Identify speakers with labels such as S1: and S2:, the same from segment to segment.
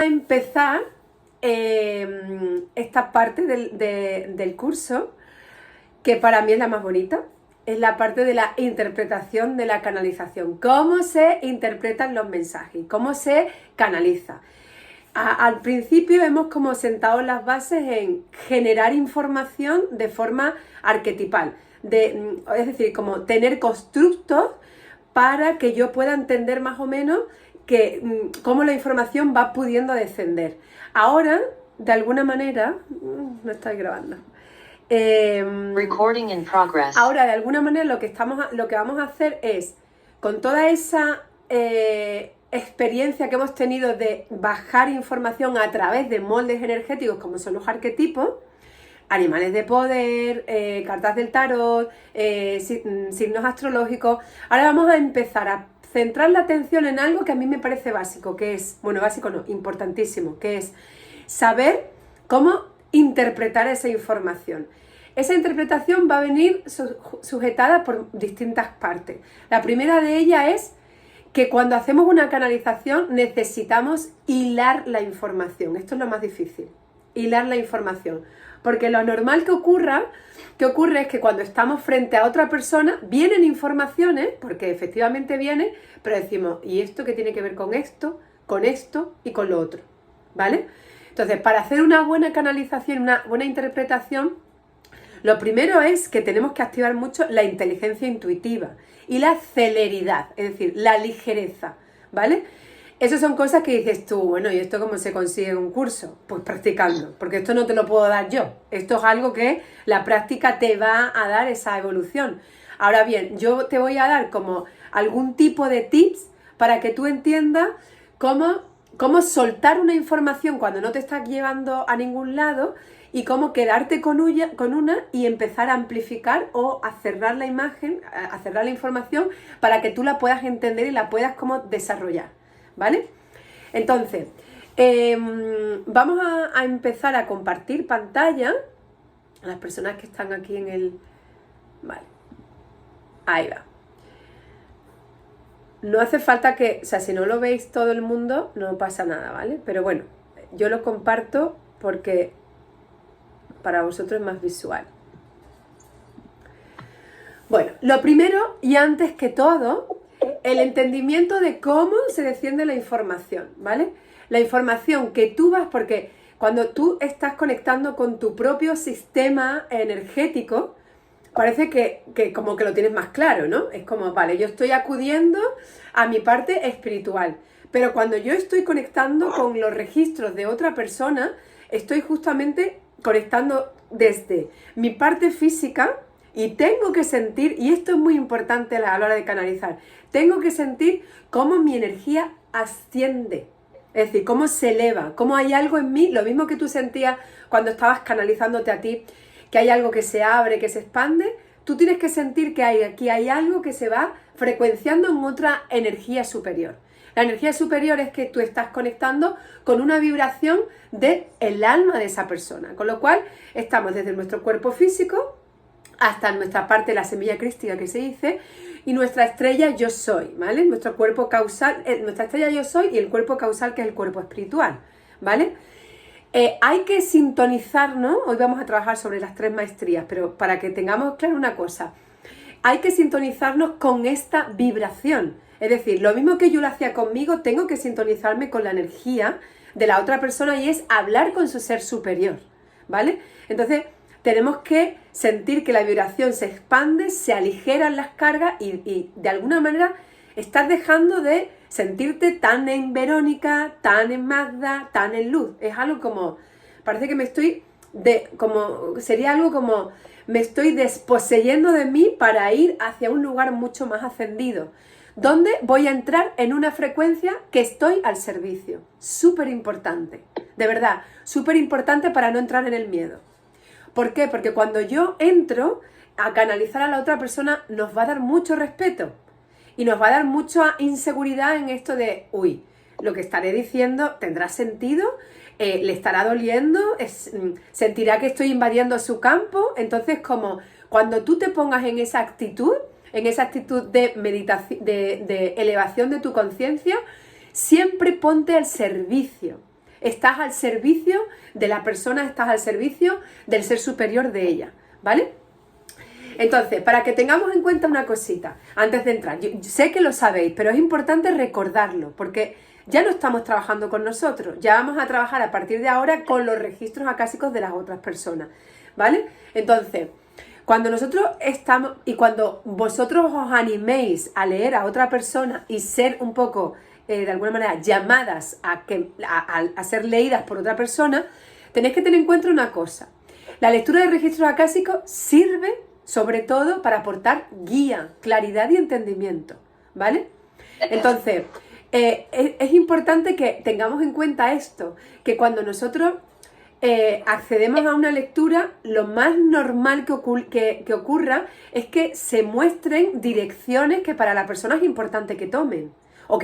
S1: a empezar esta parte del curso, que para mí es la más bonita, es la parte de la interpretación de la canalización. ¿Cómo se interpretan los mensajes? ¿Cómo se canaliza? Al principio hemos como sentado las bases en generar información de forma arquetipal, es decir, como tener constructos para que yo pueda entender más o menos cómo la información va pudiendo descender. Ahora, de alguna manera, no estoy grabando.
S2: Recording in progress.
S1: Ahora, de alguna manera, lo que vamos a hacer es, con toda esa experiencia que hemos tenido de bajar información a través de moldes energéticos, como son los arquetipos, animales de poder, cartas del tarot, signos astrológicos, ahora vamos a empezar a centrar la atención en algo que a mí me parece básico, que es, bueno, básico no, importantísimo, que es saber cómo interpretar esa información. Esa interpretación va a venir sujetada por distintas partes. La primera de ellas es que cuando hacemos una canalización necesitamos hilar la información. Esto es lo más difícil, hilar la información. Porque lo normal que ocurre es que cuando estamos frente a otra persona vienen informaciones, porque efectivamente vienen, pero decimos, ¿y esto qué tiene que ver con esto y con lo otro? ¿Vale? Entonces, para hacer una buena canalización, una buena interpretación, lo primero es que tenemos que activar mucho la inteligencia intuitiva y la celeridad, es decir, la ligereza, ¿vale? Esas son cosas que dices tú, bueno, ¿y esto cómo se consigue en un curso? Pues practicando, porque esto no te lo puedo dar yo. Esto es algo que la práctica te va a dar esa evolución. Ahora bien, yo te voy a dar como algún tipo de tips para que tú entiendas cómo soltar una información cuando no te estás llevando a ningún lado y cómo quedarte con una y empezar a amplificar o a cerrar la imagen, a cerrar la información para que tú la puedas entender y la puedas como desarrollar. ¿Vale? Entonces, vamos a empezar a compartir pantalla a las personas que están aquí en el... Vale, ahí va. No hace falta que, o sea, si no lo veis todo el mundo, no pasa nada, ¿vale? Pero bueno, yo lo comparto porque para vosotros es más visual. Bueno, lo primero y antes que todo, el entendimiento de cómo se desciende la información, ¿vale? La información que tú vas, porque cuando tú estás conectando con tu propio sistema energético, parece que como que lo tienes más claro, ¿no? Es como, vale, yo estoy acudiendo a mi parte espiritual, pero cuando yo estoy conectando con los registros de otra persona, estoy justamente conectando desde mi parte física. Y tengo que sentir, y esto es muy importante a la hora de canalizar, tengo que sentir cómo mi energía asciende, es decir, cómo se eleva, cómo hay algo en mí, lo mismo que tú sentías cuando estabas canalizándote a ti, que hay algo que se abre, que se expande, tú tienes que sentir que aquí hay algo que se va frecuenciando en otra energía superior. La energía superior es que tú estás conectando con una vibración del alma de esa persona, con lo cual estamos desde nuestro cuerpo físico hasta nuestra parte de la semilla crística que se dice, y nuestra estrella yo soy, ¿vale? Nuestro cuerpo causal, nuestra estrella yo soy y el cuerpo causal que es el cuerpo espiritual, ¿vale? Hay que sintonizarnos, hoy vamos a trabajar sobre las 3 maestrías, pero para que tengamos claro una cosa, hay que sintonizarnos con esta vibración, es decir, lo mismo que yo lo hacía conmigo, tengo que sintonizarme con la energía de la otra persona y es hablar con su ser superior, ¿vale? Entonces, tenemos que sentir que la vibración se expande, se aligeran las cargas y de alguna manera estás dejando de sentirte tan en Verónica, tan en Magda, tan en Luz. Es algo como, parece que me estoy, sería algo como, me estoy desposeyendo de mí para ir hacia un lugar mucho más ascendido, donde voy a entrar en una frecuencia que estoy al servicio. Súper importante, de verdad, súper importante para no entrar en el miedo. ¿Por qué? Porque cuando yo entro a canalizar a la otra persona nos va a dar mucho respeto y nos va a dar mucha inseguridad en esto de, uy, lo que estaré diciendo tendrá sentido, le estará doliendo, sentirá que estoy invadiendo su campo. Entonces, como cuando tú te pongas en esa actitud de meditación, de elevación de tu conciencia, siempre ponte al servicio. estás al servicio de la persona, estás al servicio del ser superior de ella, ¿vale? Entonces, para que tengamos en cuenta una cosita, antes de entrar, yo sé que lo sabéis, pero es importante recordarlo, porque ya no estamos trabajando con nosotros, ya vamos a trabajar a partir de ahora con los registros acásicos de las otras personas, ¿vale? Entonces, cuando nosotros estamos, y cuando vosotros os animéis a leer a otra persona y ser un poco, de alguna manera, llamadas a ser leídas por otra persona, tenéis que tener en cuenta una cosa. La lectura de registros acásicos sirve sobre todo para aportar guía, claridad y entendimiento, ¿vale? Entonces, es importante que tengamos en cuenta esto, que cuando nosotros accedemos a una lectura, lo más normal que ocurra es que se muestren direcciones que para la persona es importante que tomen, o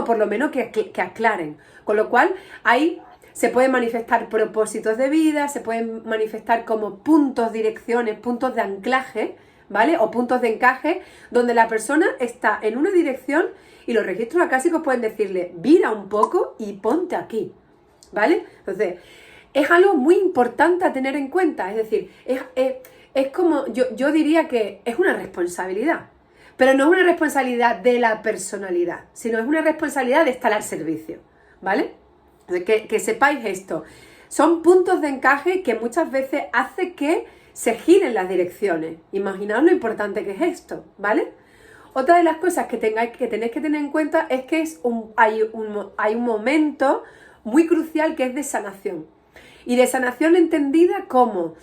S1: por lo menos que aclaren, con lo cual ahí se pueden manifestar propósitos de vida, se pueden manifestar como puntos, direcciones, puntos de anclaje, ¿vale? O puntos de encaje, donde la persona está en una dirección y los registros acásicos pueden decirle, vira un poco y ponte aquí, ¿vale? Entonces, es algo muy importante a tener en cuenta, es decir, es como, yo diría que es una responsabilidad, pero no es una responsabilidad de la personalidad, sino es una responsabilidad de estar al servicio, ¿vale? Que sepáis esto. Son puntos de encaje que muchas veces hace que se giren las direcciones. Imaginaos lo importante que es esto, ¿vale? Otra de las cosas que tenéis que tener en cuenta es que hay un momento muy crucial que es de sanación. Y de sanación entendida como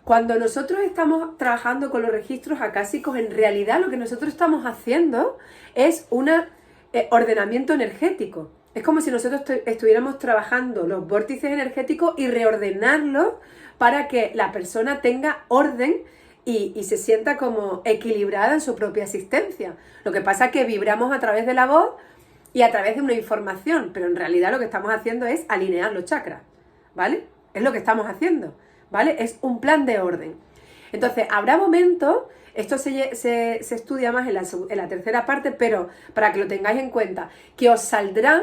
S1: cuando nosotros estamos trabajando con los registros acásicos, en realidad lo que nosotros estamos haciendo es un ordenamiento energético. Es como si nosotros estuviéramos trabajando los vórtices energéticos y reordenarlos para que la persona tenga orden y se sienta como equilibrada en su propia existencia. Lo que pasa es que vibramos a través de la voz y a través de una información, pero en realidad lo que estamos haciendo es alinear los chakras, ¿vale? Es lo que estamos haciendo, ¿vale? Es un plan de orden. Entonces, habrá momentos, esto se estudia más en la tercera parte, pero para que lo tengáis en cuenta, que os saldrá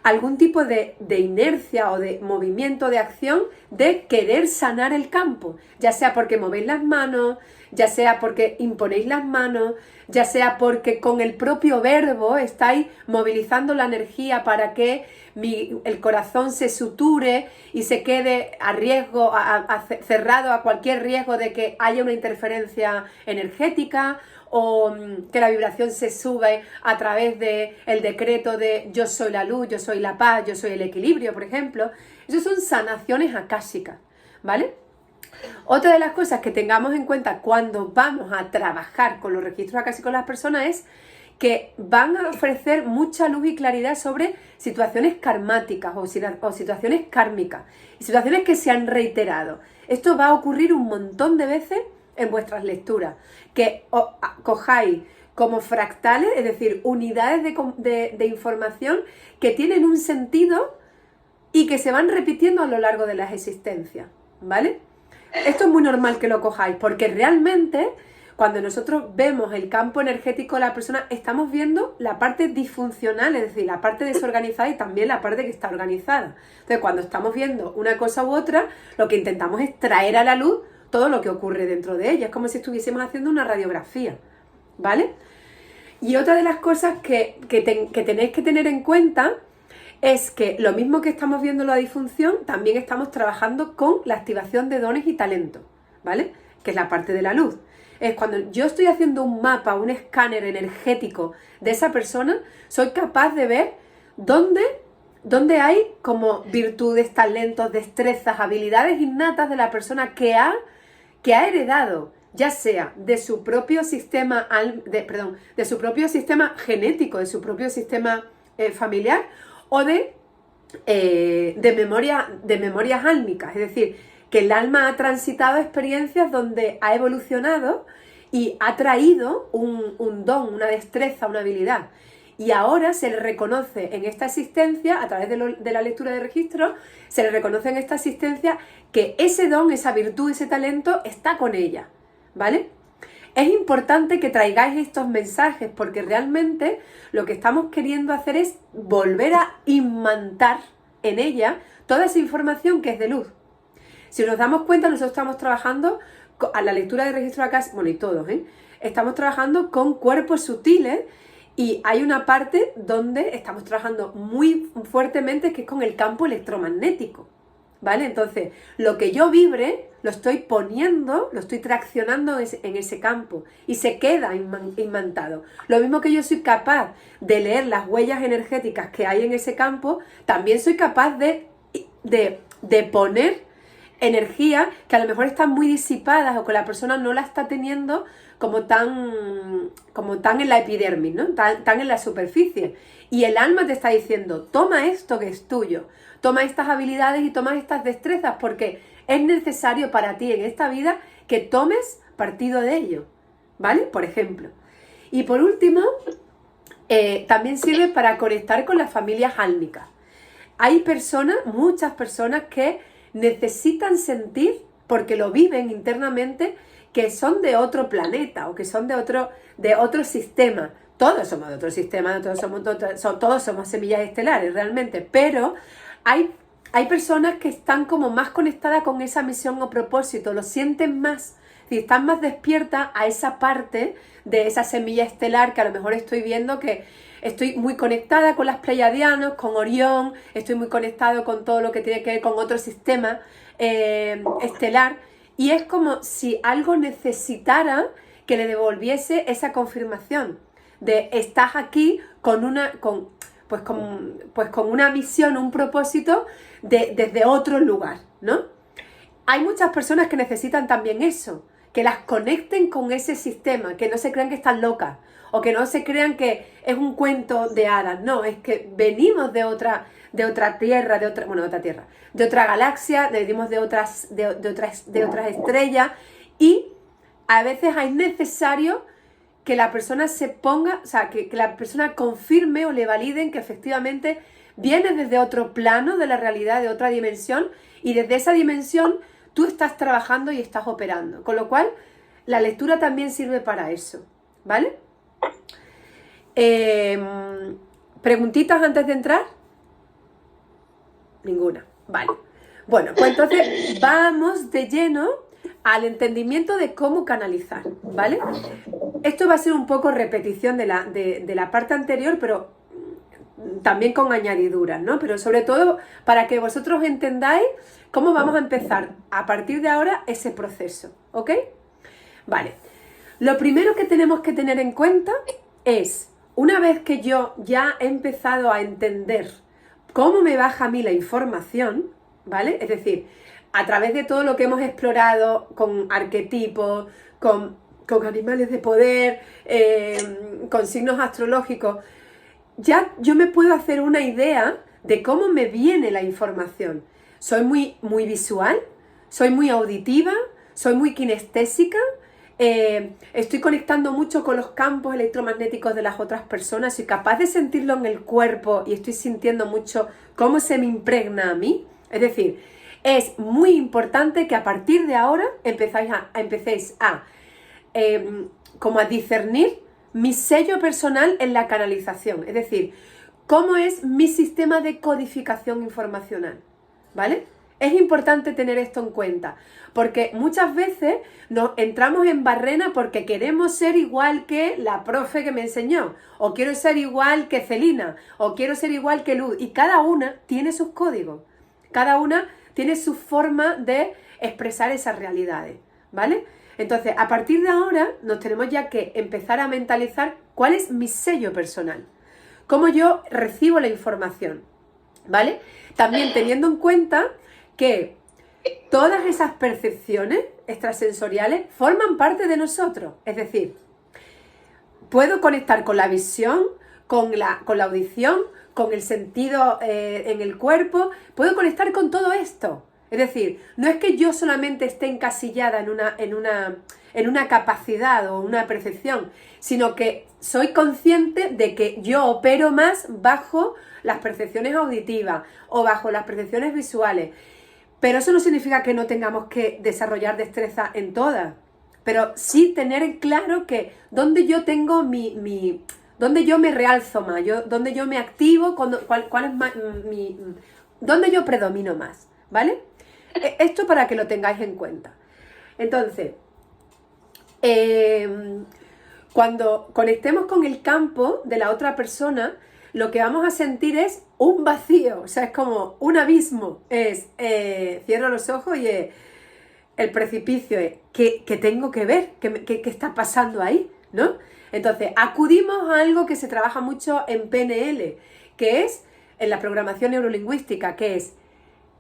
S1: algún tipo de inercia o de movimiento, de acción, de querer sanar el campo, ya sea porque movéis las manos, ya sea porque imponéis las manos, ya sea porque con el propio verbo estáis movilizando la energía para que el corazón se suture y se quede a riesgo, cerrado a cualquier riesgo de que haya una interferencia energética, o que la vibración se sube a través del decreto de yo soy la luz, yo soy la paz, yo soy el equilibrio, por ejemplo. Esas son sanaciones akáshicas, ¿vale? Otra de las cosas que tengamos en cuenta cuando vamos a trabajar con los registros akáshicos con las personas es que van a ofrecer mucha luz y claridad sobre situaciones karmáticas o situaciones kármicas y situaciones que se han reiterado. Esto va a ocurrir un montón de veces en vuestras lecturas, que cojáis como fractales, es decir, unidades de información que tienen un sentido y que se van repitiendo a lo largo de las existencias, ¿vale? Esto es muy normal que lo cojáis, porque realmente cuando nosotros vemos el campo energético de la persona, estamos viendo la parte disfuncional, es decir, la parte desorganizada y también la parte que está organizada. Entonces, cuando estamos viendo una cosa u otra, lo que intentamos es traer a la luz todo lo que ocurre dentro de ella. Es como si estuviésemos haciendo una radiografía, ¿vale? Y otra de las cosas que tenéis que tener en cuenta es que lo mismo que estamos viendo la disfunción, también estamos trabajando con la activación de dones y talentos, ¿vale? Que es la parte de la luz. Es cuando yo estoy haciendo un mapa, un escáner energético de esa persona, soy capaz de ver dónde hay como virtudes, talentos, destrezas, habilidades innatas de la persona que ha heredado, ya sea de su propio sistema, de su propio sistema genético, de su propio sistema familiar, o de memorias álmicas, es decir, que el alma ha transitado experiencias donde ha evolucionado y ha traído un don, una destreza, una habilidad. Y ahora se le reconoce en esta existencia, a través de la lectura de registros, se le reconoce en esta existencia que ese don, esa virtud, ese talento está con ella, ¿vale? Es importante que traigáis estos mensajes porque realmente lo que estamos queriendo hacer es volver a imantar, en ella toda esa información que es de luz. Si nos damos cuenta, nosotros estamos trabajando a la lectura de registro acá, bueno, y todos, estamos trabajando con cuerpos sutiles y hay una parte donde estamos trabajando muy fuertemente que es con el campo electromagnético, ¿vale? Entonces, lo que yo vibre, lo estoy poniendo, lo estoy traccionando en ese campo y se queda imantado. Lo mismo que yo soy capaz de leer las huellas energéticas que hay en ese campo, también soy capaz de poner energía que a lo mejor están muy disipadas o que la persona no la está teniendo como tan en la epidermis, ¿no? Tan en la superficie. Y el alma te está diciendo, toma esto que es tuyo, toma estas habilidades y toma estas destrezas porque es necesario para ti en esta vida que tomes partido de ello, ¿vale? Por ejemplo. Y por último, también sirve para conectar con las familias álmicas. Hay personas, muchas personas que necesitan sentir, porque lo viven internamente, que son de otro planeta o que son de otro sistema. Todos somos de otro sistema, todos somos semillas estelares realmente, pero hay personas que están como más conectadas con esa misión o propósito, lo sienten más, y están más despiertas a esa parte de esa semilla estelar que a lo mejor estoy viendo que estoy muy conectada con las Pleiadianos, con Orión, estoy muy conectado con todo lo que tiene que ver con otro sistema estelar, y es como si algo necesitara que le devolviese esa confirmación de estás aquí con una misión, un propósito desde otro lugar, ¿no? Hay muchas personas que necesitan también eso, que las conecten con ese sistema, que no se crean que están locas, o que no se crean que es un cuento de hadas. No, es que venimos de otra tierra, de otra galaxia, venimos de otras estrellas, y a veces es necesario que la persona se ponga, o sea, que la persona confirme o le validen que efectivamente viene desde otro plano de la realidad, de otra dimensión, y desde esa dimensión tú estás trabajando y estás operando. Con lo cual, la lectura también sirve para eso, ¿vale? ¿Preguntitas antes de entrar? Ninguna, vale. Bueno, pues entonces vamos de lleno al entendimiento de cómo canalizar, ¿vale? Esto va a ser un poco repetición de la parte anterior, pero también con añadiduras, ¿no? Pero sobre todo para que vosotros entendáis cómo vamos a empezar a partir de ahora ese proceso, ¿ok? Vale. Lo primero que tenemos que tener en cuenta es, una vez que yo ya he empezado a entender cómo me baja a mí la información, ¿vale? Es decir, a través de todo lo que hemos explorado con arquetipos, con animales de poder, con signos astrológicos, ya yo me puedo hacer una idea de cómo me viene la información. Soy muy visual, soy muy auditiva, soy muy kinestésica, estoy conectando mucho con los campos electromagnéticos de las otras personas, soy capaz de sentirlo en el cuerpo y estoy sintiendo mucho cómo se me impregna a mí. Es decir, es muy importante que a partir de ahora empecéis a discernir mi sello personal en la canalización, es decir, cómo es mi sistema de codificación informacional, ¿vale? Es importante tener esto en cuenta, porque muchas veces nos entramos en barrena porque queremos ser igual que la profe que me enseñó, o quiero ser igual que Celina, o quiero ser igual que Luz, y cada una tiene sus códigos, cada una tiene su forma de expresar esas realidades, ¿vale? Entonces, a partir de ahora, nos tenemos ya que empezar a mentalizar cuál es mi sello personal, cómo yo recibo la información, ¿vale? También teniendo en cuenta que todas esas percepciones extrasensoriales forman parte de nosotros. Es decir, puedo conectar con la visión, con la audición, con el sentido en el cuerpo, puedo conectar con todo esto. Es decir, no es que yo solamente esté encasillada en una capacidad o una percepción, sino que soy consciente de que yo opero más bajo las percepciones auditivas o bajo las percepciones visuales. Pero eso no significa que no tengamos que desarrollar destreza en todas, pero sí tener claro que donde yo tengo donde yo me realzo más, donde yo me activo, cuál es ¿Dónde yo predomino más? ¿Vale? Esto para que lo tengáis en cuenta. Entonces, cuando conectemos con el campo de la otra persona, lo que vamos a sentir es un vacío, o sea, es como un abismo. Cierro los ojos y el precipicio es, ¿qué tengo que ver? ¿Qué está pasando ahí? ¿No? Entonces, acudimos a algo que se trabaja mucho en PNL, que es, en la programación neurolingüística, que es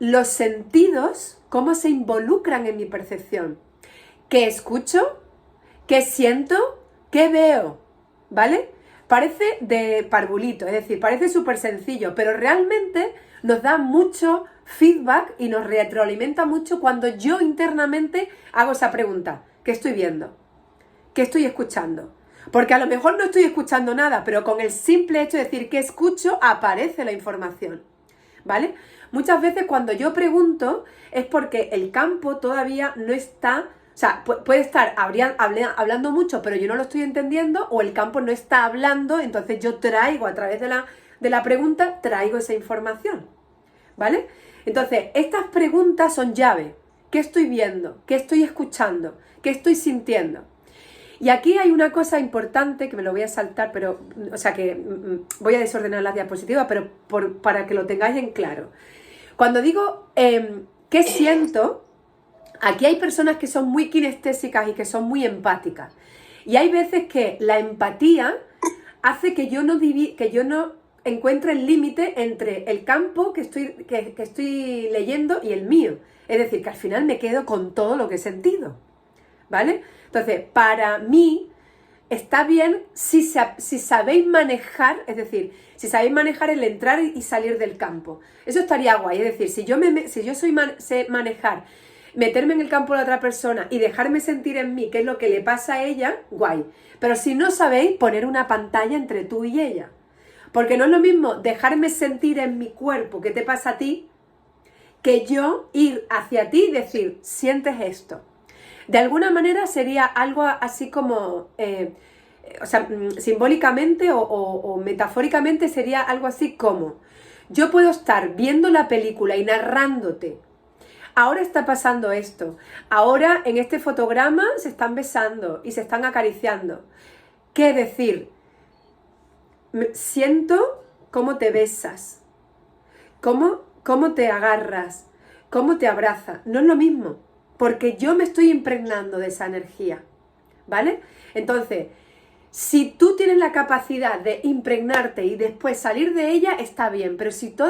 S1: los sentidos, cómo se involucran en mi percepción. ¿Qué escucho? ¿Qué siento? ¿Qué veo? ¿Vale? Parece de parvulito, es decir, parece súper sencillo, pero realmente nos da mucho feedback y nos retroalimenta mucho cuando yo internamente hago esa pregunta. ¿Qué estoy viendo? ¿Qué estoy escuchando? Porque a lo mejor no estoy escuchando nada, pero con el simple hecho de decir que escucho, aparece la información. ¿Vale? Muchas veces cuando yo pregunto es porque el campo todavía no está, o sea, puede estar hablando mucho, pero yo no lo estoy entendiendo, o el campo no está hablando, entonces yo traigo a través de la pregunta, traigo esa información. ¿Vale? Entonces, estas preguntas son llave. ¿Qué estoy viendo? ¿Qué estoy escuchando? ¿Qué estoy sintiendo? Y aquí hay una cosa importante que me lo voy a saltar, pero, o sea que voy a desordenar las diapositivas, pero para que lo tengáis en claro. Cuando digo ¿qué siento? Aquí hay personas que son muy kinestésicas y que son muy empáticas. Y hay veces que la empatía hace que yo no encuentre el límite entre el campo que estoy leyendo y el mío. Es decir, que al final me quedo con todo lo que he sentido. ¿Vale? Entonces, para mí está bien si sabéis manejar, es decir, si sabéis manejar el entrar y salir del campo. Eso estaría guay, es decir, si yo sé manejar, meterme en el campo de la otra persona y dejarme sentir en mí qué es lo que le pasa a ella, guay. Pero si no sabéis, poner una pantalla entre tú y ella. Porque no es lo mismo dejarme sentir en mi cuerpo qué te pasa a ti, que yo ir hacia ti y decir, sientes esto. De alguna manera sería algo así como, o sea, simbólicamente o metafóricamente sería algo así como, yo puedo estar viendo la película y narrándote, ahora está pasando esto, ahora en este fotograma se están besando y se están acariciando. ¿Qué decir? Siento cómo te besas, cómo te agarras, cómo te abrazas. No es lo mismo. Porque yo me estoy impregnando de esa energía, ¿vale? Entonces, si tú tienes la capacidad de impregnarte y después salir de ella, está bien. Pero si tú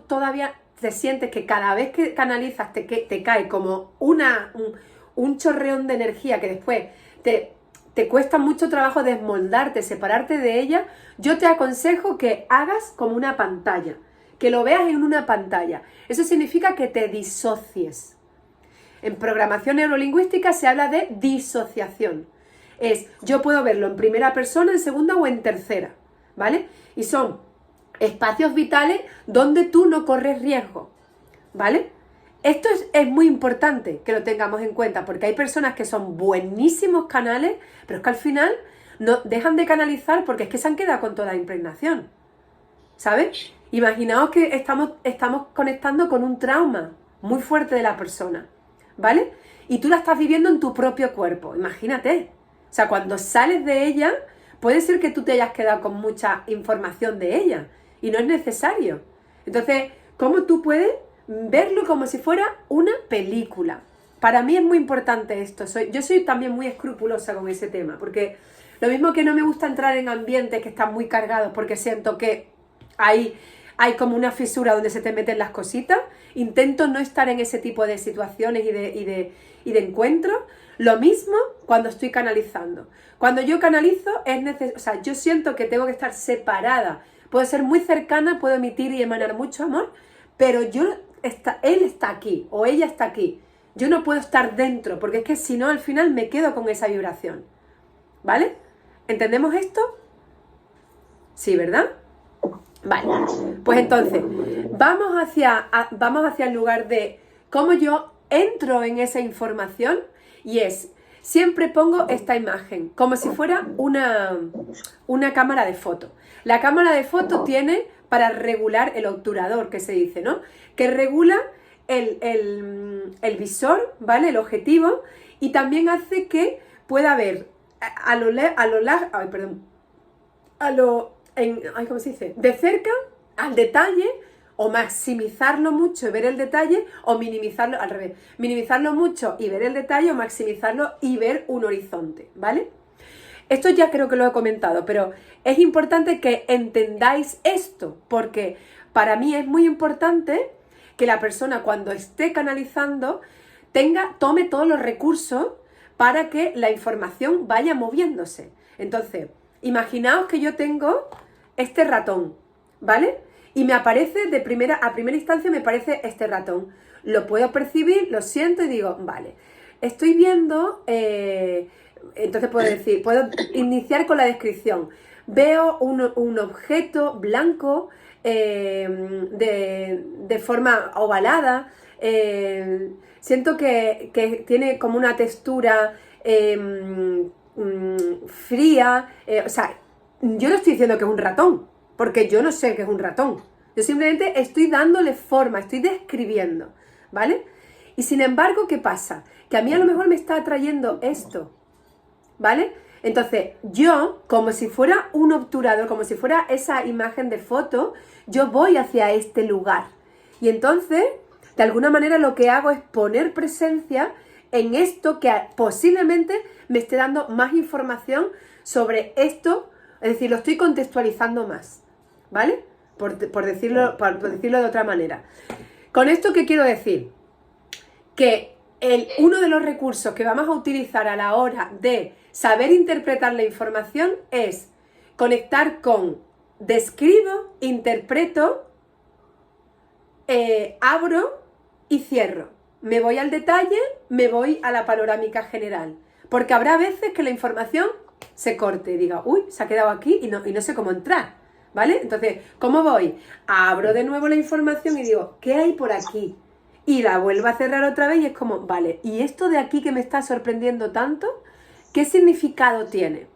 S1: todavía te sientes que cada vez que canalizas te cae como un chorreón de energía que después te cuesta mucho trabajo desmoldarte, separarte de ella, yo te aconsejo que hagas como una pantalla, que lo veas en una pantalla. Eso significa que te disocies. En programación neurolingüística se habla de disociación. Yo puedo verlo en primera persona, en segunda o en tercera, ¿vale? Y son espacios vitales donde tú no corres riesgo, ¿vale? Esto es muy importante que lo tengamos en cuenta, porque hay personas que son buenísimos canales, pero es que al final no dejan de canalizar porque es que se han quedado con toda la impregnación, ¿sabes? Imaginaos que estamos conectando con un trauma muy fuerte de la persona, ¿vale? Y tú la estás viviendo en tu propio cuerpo, imagínate. O sea, cuando sales de ella, puede ser que tú te hayas quedado con mucha información de ella y no es necesario. Entonces, ¿cómo tú puedes verlo como si fuera una película? Para mí es muy importante esto. Yo soy también muy escrupulosa con ese tema, porque lo mismo que no me gusta entrar en ambientes que están muy cargados porque siento que hay como una fisura donde se te meten las cositas. Intento no estar en ese tipo de situaciones y de encuentros. Lo mismo cuando estoy canalizando. Cuando yo canalizo, o sea, yo siento que tengo que estar separada. Puedo ser muy cercana, puedo emitir y emanar mucho amor, pero él está aquí o ella está aquí. Yo no puedo estar dentro, porque es que si no, al final me quedo con esa vibración. ¿Vale? ¿Entendemos esto? Sí, ¿verdad? Vale, pues entonces, vamos hacia el lugar de cómo yo entro en esa información, y siempre pongo esta imagen, como si fuera una cámara de foto. La cámara de foto tiene para regular el obturador, que se dice, ¿no? Que regula el visor, ¿vale? El objetivo, y también hace que pueda ver ¿cómo se dice? De cerca al detalle, o maximizarlo mucho y ver el detalle, o minimizarlo, al revés, minimizarlo mucho y ver el detalle, o maximizarlo y ver un horizonte, ¿vale? Esto ya creo que lo he comentado, pero es importante que entendáis esto, porque para mí es muy importante que la persona cuando esté canalizando tome todos los recursos para que la información vaya moviéndose. Entonces, imaginaos que yo tengo este ratón, ¿vale? Y me aparece a primera instancia me aparece este ratón. Lo puedo percibir, lo siento y digo, vale, estoy viendo, entonces puedo iniciar con la descripción. Veo un objeto blanco de forma ovalada, siento que tiene como una textura fría, o sea, yo no estoy diciendo que es un ratón, porque yo no sé qué es un ratón. Yo simplemente estoy dándole forma, estoy describiendo, ¿vale? Y sin embargo, ¿qué pasa? Que a mí a lo mejor me está atrayendo esto, ¿vale? Entonces, yo, como si fuera un obturador, como si fuera esa imagen de foto, yo voy hacia este lugar. Y entonces, de alguna manera lo que hago es poner presencia en esto que posiblemente me esté dando más información sobre esto, es decir, lo estoy contextualizando más, ¿vale? Por decirlo de otra manera. Con esto, ¿qué quiero decir? Que uno de los recursos que vamos a utilizar a la hora de saber interpretar la información es conectar con describo, interpreto, abro y cierro. Me voy al detalle, me voy a la panorámica general. Porque habrá veces que la información se corte y diga, uy, se ha quedado aquí y no sé cómo entrar, ¿vale? Entonces, ¿cómo voy? Abro de nuevo la información y digo, ¿qué hay por aquí? Y la vuelvo a cerrar otra vez y es como, vale, ¿y esto de aquí que me está sorprendiendo tanto? ¿Qué significado tiene?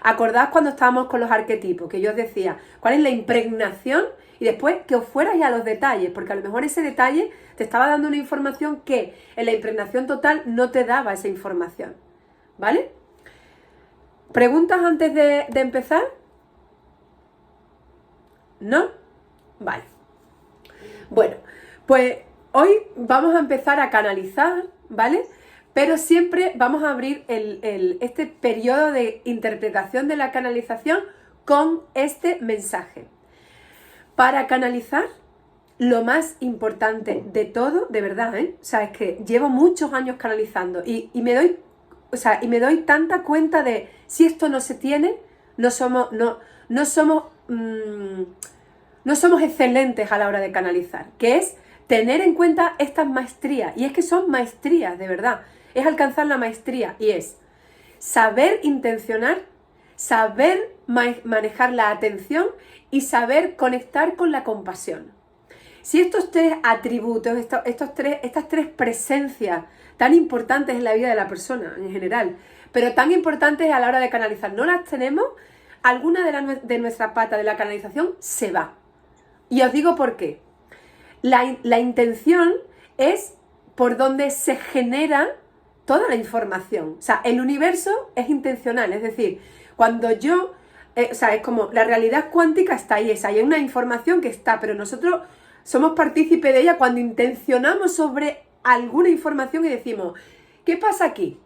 S1: Acordaos cuando estábamos con los arquetipos, que yo os decía, ¿cuál es la impregnación? Y después que os fuerais a los detalles, porque a lo mejor ese detalle te estaba dando una información que en la impregnación total no te daba esa información, ¿vale? ¿Preguntas antes de empezar? ¿No? Vale. Bueno, pues hoy vamos a empezar a canalizar, ¿vale? Pero siempre vamos a abrir este periodo de interpretación de la canalización con este mensaje. Para canalizar, lo más importante de todo, de verdad, ¿eh? O sea, es que llevo muchos años canalizando y me doy tanta cuenta de si esto no se tiene, no somos excelentes a la hora de canalizar, que es tener en cuenta estas maestrías. Y es que son maestrías, de verdad. Es alcanzar la maestría y es saber intencionar, saber manejar la atención y saber conectar con la compasión. Si estos tres atributos, estas tres presencias tan importantes en la vida de la persona en general, pero tan importantes a la hora de canalizar, no las tenemos, alguna de nuestra pata de la canalización se va. Y os digo por qué. La intención es por donde se genera toda la información. O sea, el universo es intencional, es decir, cuando yo, es como la realidad cuántica está ahí, hay una información que está, pero nosotros somos partícipes de ella cuando intencionamos sobre alguna información y decimos, ¿qué pasa aquí?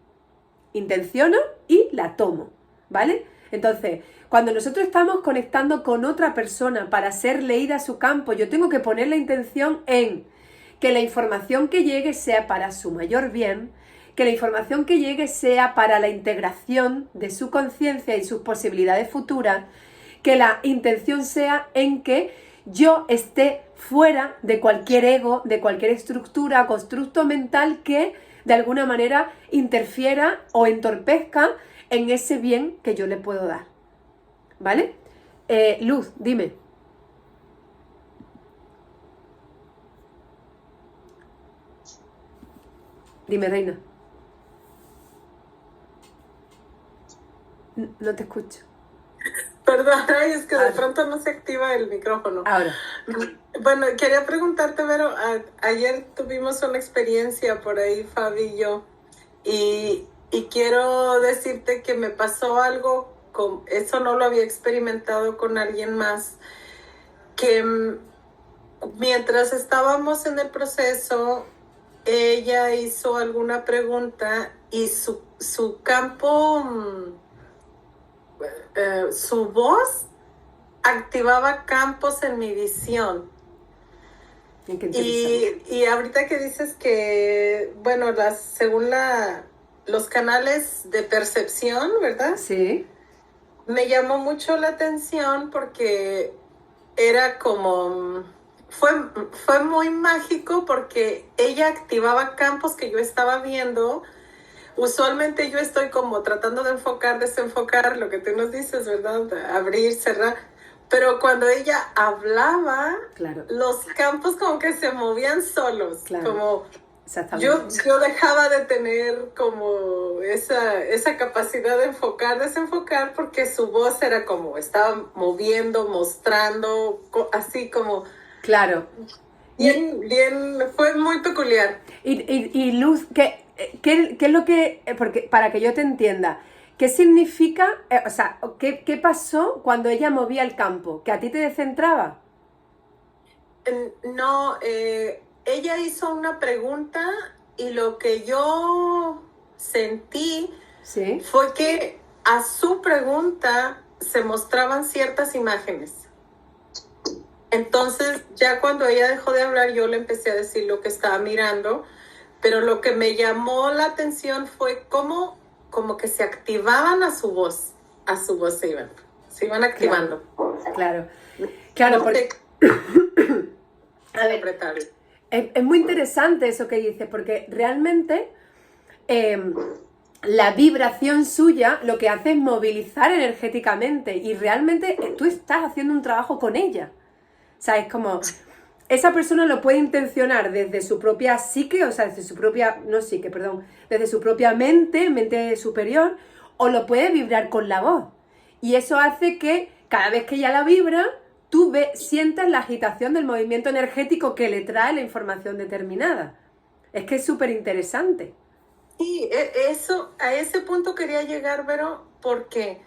S1: Intenciono y la tomo, ¿vale? Entonces, cuando nosotros estamos conectando con otra persona para ser leída a su campo, yo tengo que poner la intención en que la información que llegue sea para su mayor bien, que la información que llegue sea para la integración de su conciencia y sus posibilidades futuras, que la intención sea en que yo esté fuera de cualquier ego, de cualquier estructura, constructo mental que de alguna manera interfiera o entorpezca en ese bien que yo le puedo dar. ¿Vale? Luz, dime. Dime, reina. No te escucho.
S2: Perdón, ay, es que de pronto no se activa el micrófono.
S1: Ahora.
S2: Bueno, quería preguntarte, Vero, ayer tuvimos una experiencia por ahí, Fabi y yo, y quiero decirte que me pasó algo, eso no lo había experimentado con alguien más, que mientras estábamos en el proceso, ella hizo alguna pregunta y su campo, su voz activaba campos en mi visión. Y ahorita que dices que, bueno, según los canales de percepción, ¿verdad?
S1: Sí.
S2: Me llamó mucho la atención porque era como, fue muy mágico porque ella activaba campos que yo estaba viendo. Usualmente yo estoy como tratando de enfocar, desenfocar lo que tú nos dices, ¿verdad? Abrir, cerrar. Pero cuando ella hablaba,
S1: claro,
S2: los campos como que se movían solos.
S1: Claro.
S2: Como
S1: Exactamente.
S2: yo dejaba de tener como esa capacidad de enfocar, desenfocar, porque su voz era como, estaba moviendo, mostrando, así como...
S1: Claro.
S2: Bien, fue muy peculiar.
S1: Y Luz, ¿qué es lo que, porque para que yo te entienda, qué significa, o sea, qué pasó cuando ella movía el campo? ¿Que a ti te descentraba?
S2: No, ella hizo una pregunta y lo que yo sentí
S1: ¿Sí?
S2: fue que a su pregunta se mostraban ciertas imágenes. Entonces, ya cuando ella dejó de hablar, yo le empecé a decir lo que estaba mirando, pero lo que me llamó la atención fue como que se activaban a su voz se iban activando.
S1: Claro,
S2: no
S1: porque... A ver, es muy interesante eso que dices, porque realmente la vibración suya lo que hace es movilizar energéticamente y realmente tú estás haciendo un trabajo con ella. O sea, es como... Esa persona lo puede intencionar desde su propia psique, o sea, desde su propia... No psique, perdón. Desde su propia mente superior, o lo puede vibrar con la voz. Y eso hace que cada vez que ella la vibra, tú sientas la agitación del movimiento energético que le trae la información determinada. Es que es súper interesante.
S2: Sí, a ese punto quería llegar, Vero, porque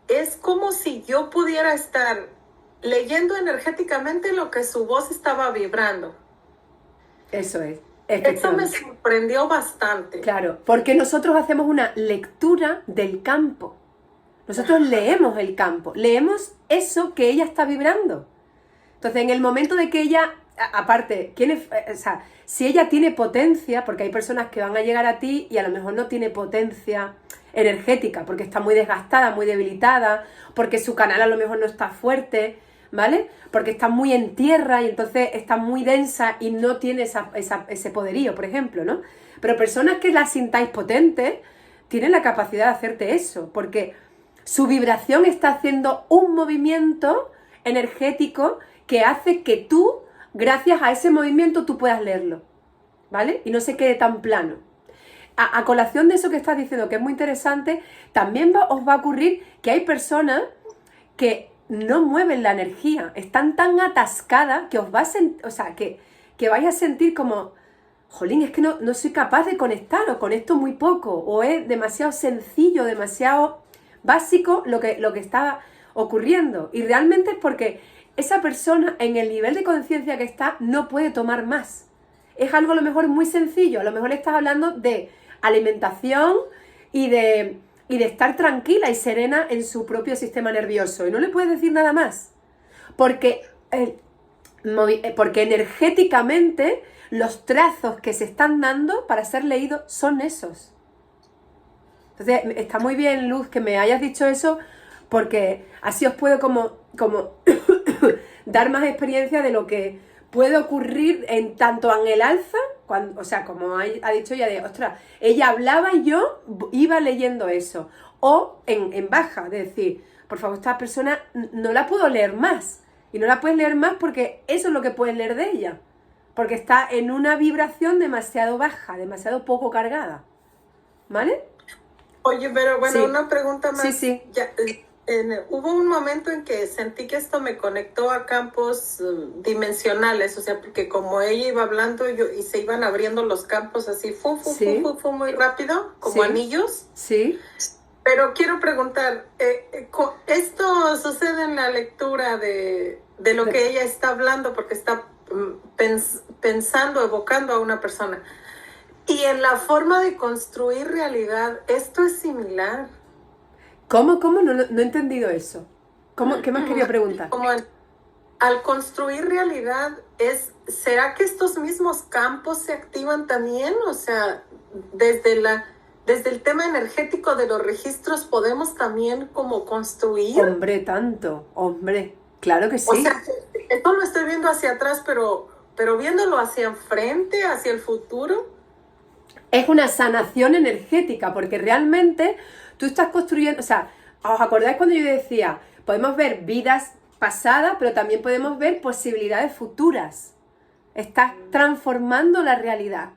S2: es como si yo pudiera estar leyendo energéticamente lo que su voz estaba vibrando.
S1: Eso es.
S2: Eso me sorprendió bastante.
S1: Claro, porque nosotros hacemos una lectura del campo. Nosotros leemos el campo, leemos eso que ella está vibrando. Entonces, en el momento de que ella, aparte, si ella tiene potencia, porque hay personas que van a llegar a ti y a lo mejor no tiene potencia energética, porque está muy desgastada, muy debilitada, porque su canal a lo mejor no está fuerte, ¿vale? Porque está muy en tierra y entonces está muy densa y no tiene ese poderío, por ejemplo, ¿no? Pero personas que las sintáis potentes tienen la capacidad de hacerte eso, porque su vibración está haciendo un movimiento energético que hace que tú, gracias a ese movimiento, tú puedas leerlo, ¿vale? Y no se quede tan plano. A colación de eso que estás diciendo, que es muy interesante, también os va a ocurrir que hay personas que no mueven la energía, están tan atascadas que os va a que vais a sentir como, jolín, es que no soy capaz de conectar, o conecto muy poco, o es demasiado sencillo, demasiado básico lo que está ocurriendo. Y realmente es porque esa persona, en el nivel de conciencia que está, no puede tomar más. Es algo a lo mejor muy sencillo, a lo mejor le estás hablando de alimentación y de estar tranquila y serena en su propio sistema nervioso. Y no le puedes decir nada más. Porque energéticamente los trazos que se están dando para ser leídos son esos. Entonces, está muy bien, Luz, que me hayas dicho eso, porque así os puedo como dar más experiencia de lo que puede ocurrir en tanto en el alza, como ha dicho ella, ostras, ella hablaba y yo iba leyendo eso, o en baja, de decir, por favor, esta persona no la puedo leer más, y no la puedes leer más porque eso es lo que puedes leer de ella, porque está en una vibración demasiado baja, demasiado poco cargada, ¿vale?
S2: Oye, pero bueno, sí. Una pregunta más.
S1: Sí.
S2: hubo un momento en que sentí que esto me conectó a campos dimensionales, o sea, porque como ella iba hablando y se iban abriendo los campos así,
S1: Sí,
S2: muy rápido, como
S1: sí,
S2: anillos.
S1: sí.
S2: Pero quiero preguntar, ¿esto sucede en la lectura de lo que ella está hablando porque está pensando, evocando a una persona? Y en la forma de construir realidad, ¿esto es similar?
S1: ¿Cómo? ¿Cómo? No he entendido eso. ¿Cómo? ¿Qué más quería preguntar?
S2: Como al construir realidad, ¿será que estos mismos campos se activan también? O sea, desde el tema energético de los registros podemos también como construir.
S1: Hombre, tanto, hombre, claro que
S2: O
S1: sí.
S2: sea, esto lo estoy viendo hacia atrás, pero viéndolo hacia enfrente, hacia el futuro.
S1: Es una sanación energética, porque realmente tú estás construyendo, o sea, ¿os acordáis cuando yo decía, podemos ver vidas pasadas, pero también podemos ver posibilidades futuras? Estás transformando la realidad.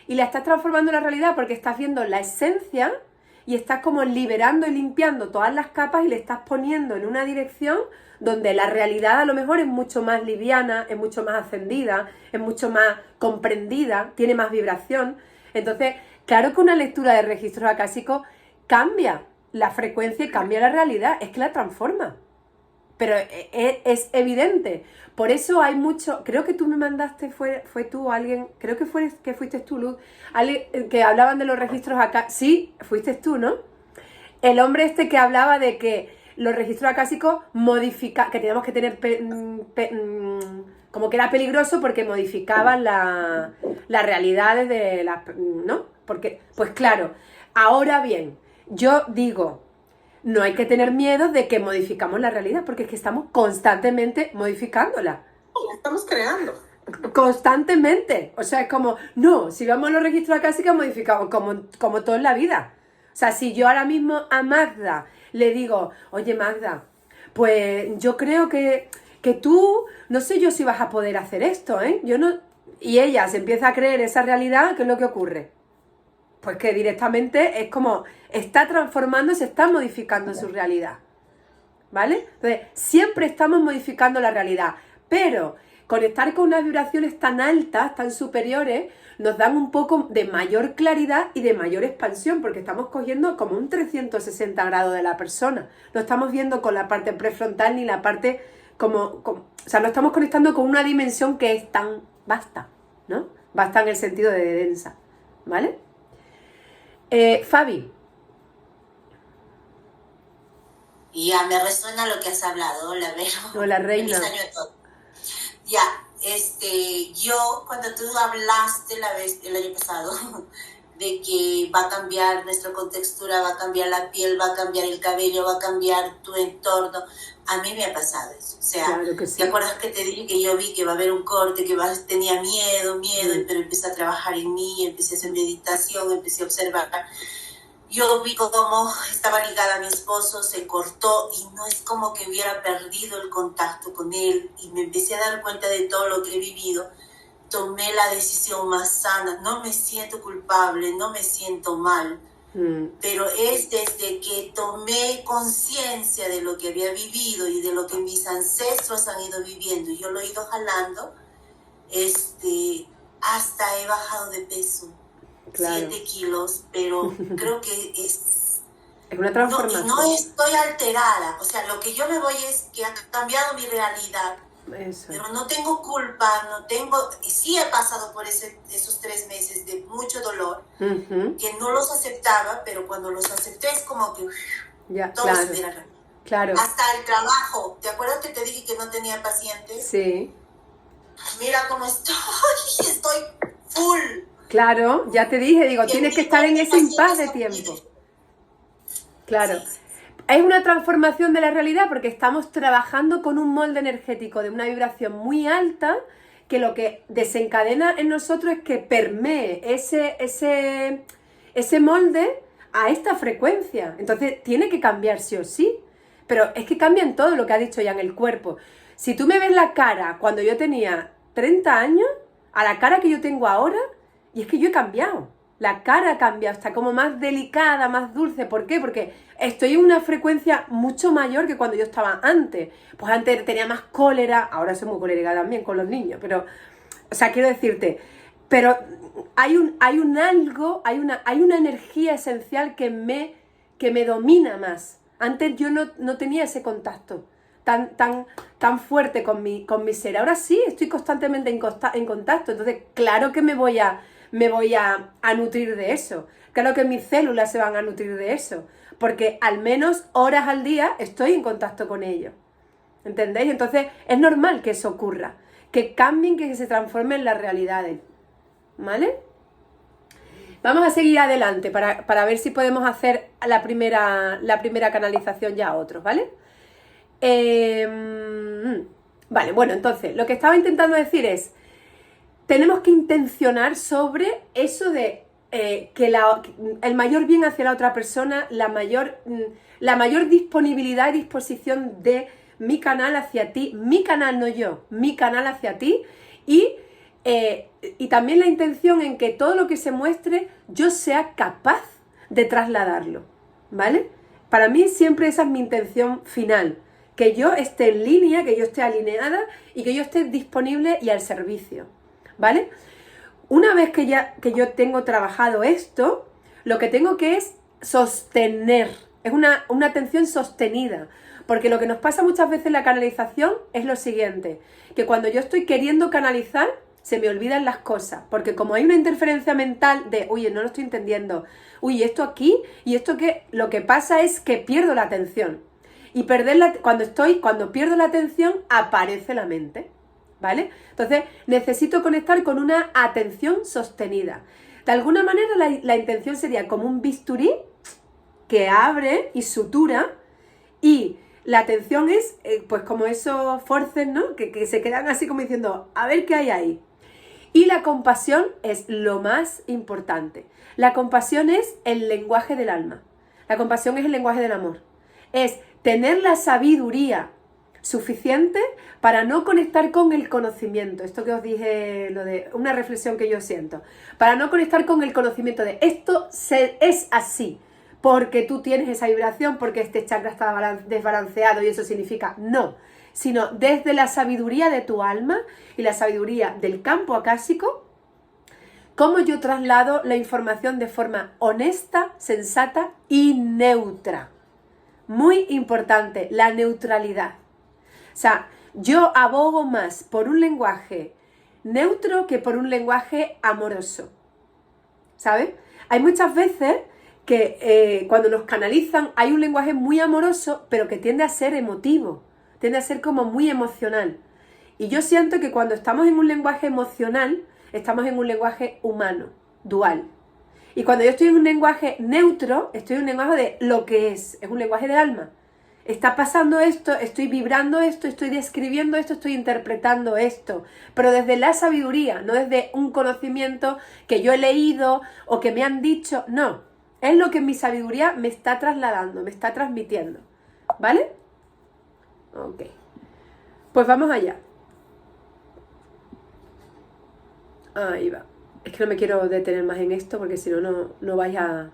S1: Y la estás transformando la realidad porque estás viendo la esencia y estás como liberando y limpiando todas las capas y le estás poniendo en una dirección donde la realidad a lo mejor es mucho más liviana, es mucho más ascendida, es mucho más comprendida, tiene más vibración. Entonces, claro que una lectura de registros acásicos cambia la frecuencia y cambia la realidad, es que la transforma. Pero es evidente. Por eso hay mucho, creo que tú me mandaste, fue tú alguien, creo que fuiste tú, Luz, alguien que hablaban de los registros acá. Sí, fuiste tú, ¿no? El hombre este que hablaba de que los registros acásicos que teníamos que tener, como que era peligroso porque modificaban las realidades de las, ¿no? Porque, pues claro, ahora bien, yo digo, no hay que tener miedo de que modificamos la realidad, porque es que estamos constantemente modificándola.
S2: La estamos creando.
S1: Constantemente. O sea, es como, no, si vamos a los registros acásicos modificamos, como todo en la vida. O sea, si yo ahora mismo a Magda le digo, oye Magda, pues yo creo que tú, no sé yo si vas a poder hacer esto, ¿eh? Yo no... Y ella se empieza a creer esa realidad, ¿qué es lo que ocurre? Pues que directamente es como, está transformando, se está modificando su realidad. ¿Vale? Entonces, siempre estamos modificando la realidad, pero conectar con unas vibraciones tan altas, tan superiores, nos dan un poco de mayor claridad y de mayor expansión, porque estamos cogiendo como un 360 grados de la persona. No estamos viendo con la parte prefrontal ni la parte o sea, no estamos conectando con una dimensión que es tan vasta, ¿no? Vasta en el sentido de densa, ¿vale? Fabi.
S3: Ya, me resuena lo que has hablado. Hola, Vero.
S1: Hola, reina.
S3: Feliz año a todos. Ya, yo cuando tú hablaste el año pasado de que va a cambiar nuestra contextura, va a cambiar la piel, va a cambiar el cabello, va a cambiar tu entorno, a mí me ha pasado eso. O sea,
S1: claro que sí.
S3: ¿Te acuerdas que te dije que yo vi que va a haber un corte, que tenía miedo, pero empecé a trabajar en mí, empecé a hacer meditación, empecé a observar? Yo vi cómo estaba ligada a mi esposo, se cortó y no es como que hubiera perdido el contacto con él, y me empecé a dar cuenta de todo lo que he vivido. Tomé la decisión más sana, no me siento culpable, no me siento mal, pero es desde que tomé conciencia de lo que había vivido y de lo que mis ancestros han ido viviendo, y yo lo he ido jalando, hasta he bajado de peso. Claro. 7 kilos, pero creo que es
S1: una transformación.
S3: No estoy alterada, o sea, lo que yo me voy es que ha cambiado mi realidad. Eso. Pero no tengo culpa, sí he pasado por esos 3 meses de mucho dolor, que no los aceptaba, pero cuando los acepté es como que
S1: ya,
S3: todo se hubiera.
S1: Claro.
S3: Hasta el trabajo, ¿te acuerdas que te dije que no tenía pacientes?
S1: Sí.
S3: Mira cómo estoy full.
S1: Claro, ya te dije, digo, tienes que estar en ese impas de tiempo. Claro. Es una transformación de la realidad porque estamos trabajando con un molde energético de una vibración muy alta, que lo que desencadena en nosotros es que permee ese molde a esta frecuencia. Entonces tiene que cambiar sí o sí. Pero es que cambia en todo lo que ha dicho ya en el cuerpo. Si tú me ves la cara cuando yo tenía 30 años, a la cara que yo tengo ahora, y es que yo he cambiado. La cara ha cambiado, está como más delicada, más dulce. ¿Por qué? Porque estoy en una frecuencia mucho mayor que cuando yo estaba antes. Pues antes tenía más cólera, ahora soy muy colérica también con los niños, pero, o sea, quiero decirte, pero hay una energía esencial que me domina más. Antes yo no tenía ese contacto tan fuerte con mi ser. Ahora sí, estoy constantemente en contacto. Entonces, claro que me voy a nutrir de eso. Claro que mis células se van a nutrir de eso. Porque al menos horas al día estoy en contacto con ellos. ¿Entendéis? Entonces, es normal que eso ocurra. Que cambien, que se transformen las realidades. ¿Vale? Vamos a seguir adelante para ver si podemos hacer la primera canalización ya a otros, ¿vale? Vale, bueno, entonces, lo que estaba intentando decir es, tenemos que intencionar sobre eso de que el mayor bien hacia la otra persona, la mayor disponibilidad y disposición de mi canal hacia ti, mi canal, no yo, mi canal hacia ti, y también la intención en que todo lo que se muestre yo sea capaz de trasladarlo, ¿vale? Para mí siempre esa es mi intención final, que yo esté en línea, que yo esté alineada y que yo esté disponible y al servicio, ¿vale? Una vez que yo tengo trabajado esto, lo que tengo que es sostener, es una atención sostenida, porque lo que nos pasa muchas veces en la canalización es lo siguiente, que cuando yo estoy queriendo canalizar, se me olvidan las cosas, porque como hay una interferencia mental de, oye, no lo estoy entendiendo, uy, esto aquí, y esto que, lo que pasa es que pierdo la atención. Y cuando pierdo la atención, aparece la mente, ¿vale? Entonces, necesito conectar con una atención sostenida. De alguna manera, la intención sería como un bisturí que abre y sutura, y la atención es, pues como esos forces, ¿no? Que se quedan así como diciendo, a ver qué hay ahí. Y la compasión es lo más importante. La compasión es el lenguaje del alma. La compasión es el lenguaje del amor. Es tener la sabiduría suficiente para no conectar con el conocimiento. Esto que os dije, lo de una reflexión que yo siento. Para no conectar con el conocimiento de esto es así, porque tú tienes esa vibración, porque este chakra está desbalanceado y eso significa no. Sino desde la sabiduría de tu alma y la sabiduría del campo acásico, cómo yo traslado la información de forma honesta, sensata y neutra. Muy importante, la neutralidad. O sea, yo abogo más por un lenguaje neutro que por un lenguaje amoroso. ¿Sabes? Hay muchas veces que cuando nos canalizan hay un lenguaje muy amoroso, pero que tiende a ser emotivo, tiende a ser como muy emocional. Y yo siento que cuando estamos en un lenguaje emocional, estamos en un lenguaje humano, dual. Y cuando yo estoy en un lenguaje neutro, estoy en un lenguaje de lo que es un lenguaje de alma. Está pasando esto, estoy vibrando esto, estoy describiendo esto, estoy interpretando esto, pero desde la sabiduría, no desde un conocimiento que yo he leído o que me han dicho, no, es lo que mi sabiduría me está trasladando, me está transmitiendo, ¿vale? Ok, pues vamos allá. Ahí va. Es que no me quiero detener más en esto porque si no, no vais a